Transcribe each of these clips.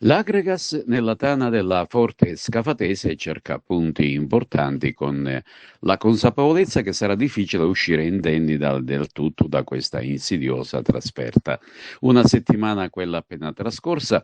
L'Agregas nella tana della Forte Scafatese cerca punti importanti con la consapevolezza che sarà difficile uscire indenni del tutto da questa insidiosa trasferta. Una settimana, quella appena trascorsa,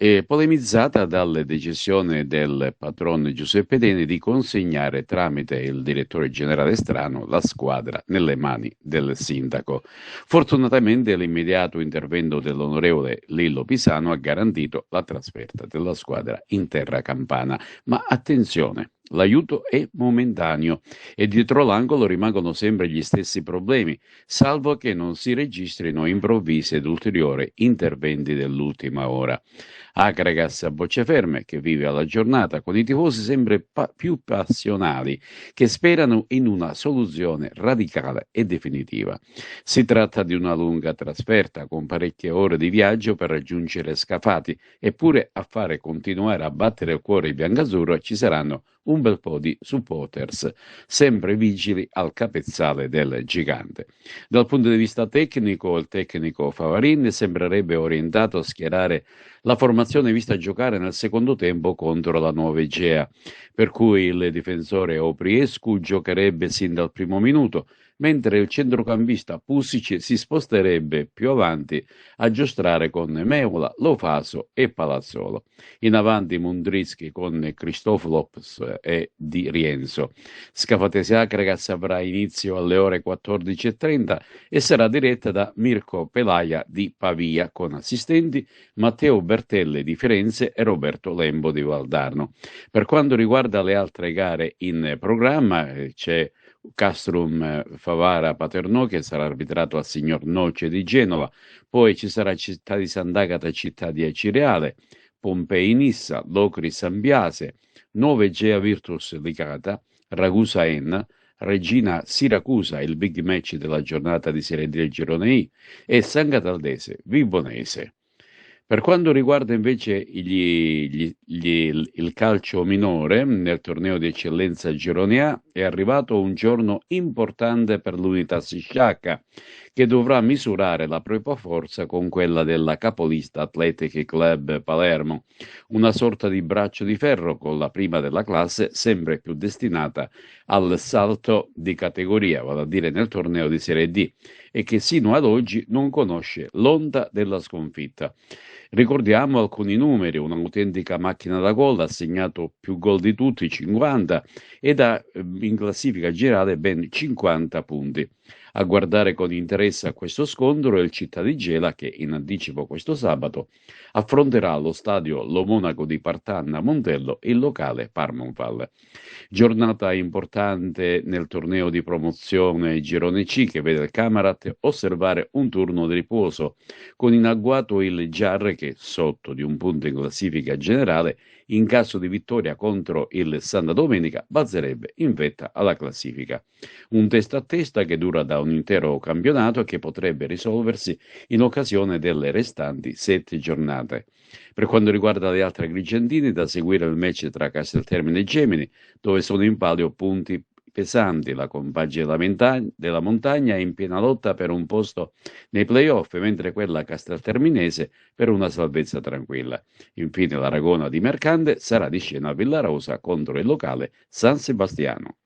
è polemizzata dalla decisione del patron Giuseppe Deni di consegnare tramite il direttore generale Strano la squadra nelle mani del sindaco. Fortunatamente l'immediato intervento dell'onorevole Lillo Pisano ha garantito la trasferta della squadra in terra campana. Ma attenzione, l'aiuto è momentaneo e dietro l'angolo rimangono sempre gli stessi problemi, salvo che non si registrino improvvisi ed ulteriori interventi dell'ultima ora. Agregas a bocce ferme, che vive alla giornata con i tifosi sempre più passionali, che sperano in una soluzione radicale e definitiva. Si tratta di una lunga trasferta con parecchie ore di viaggio per raggiungere Scafati, eppure a fare continuare a battere il cuore biancazzurro ci saranno un bel po' di supporters, sempre vigili al capezzale del gigante. Dal punto di vista tecnico, il tecnico Favarin sembrerebbe orientato a schierare la formazione vista giocare nel secondo tempo contro la Nuova Egea, per cui il difensore Opriescu giocherebbe sin dal primo minuto, mentre il centrocampista Pusic si sposterebbe più avanti a giostrare con Meola, Lofaso e Palazzolo. In avanti Mundrischi con Christopoulos e Di Rienzo. Scafatese Agregas avrà inizio alle ore 14:30 e sarà diretta da Mirko Pelaia di Pavia con assistenti Matteo Bertelle di Firenze e Roberto Lembo di Valdarno. Per quanto riguarda le altre gare in programma, c'è Castrum Favara Paternò che sarà arbitrato al signor Noce di Genova, poi ci sarà Città di Sant'Agata, Città di Acireale, Pompei Nissa, Locri San Biase, 9 Gea Virtus Licata, Ragusa Enna, Regina Siracusa, il big match della giornata di Serie D del Girone I, e San Cataldese Vibonese. Per quanto riguarda invece il calcio minore, nel torneo di eccellenza Girone A è arrivato un giorno importante per l'unità Sciacca, che dovrà misurare la propria forza con quella della capolista Athletic Club Palermo, una sorta di braccio di ferro con la prima della classe sempre più destinata al salto di categoria, vale a dire nel torneo di Serie D, e che sino ad oggi non conosce l'onda della sconfitta. Ricordiamo alcuni numeri: un'autentica macchina da gol, ha segnato più gol di tutti, 50, ed ha in classifica generale ben 50 punti. A guardare con interesse a questo scontro è il Città di Gela che, in anticipo questo sabato, affronterà allo stadio Lo Monaco di Partanna Montello il locale Parmonval. Giornata importante nel torneo di promozione Girone C che vede il Camarat osservare un turno di riposo con in agguato il Giarre che, sotto di un punto in classifica generale, in caso di vittoria contro il Santa Domenica, balzerebbe in vetta alla classifica. Un testa a testa che dura da un intero campionato e che potrebbe risolversi in occasione delle restanti 7 giornate. Per quanto riguarda le altre agrigentine, da seguire il match tra Casteltermine e Gemini, dove sono in palio punti pesanti. La compagine della montagna è in piena lotta per un posto nei playoff, mentre quella castelterminese per una salvezza tranquilla. Infine l'Aragona di Mercante sarà di scena a Villarosa contro il locale San Sebastiano.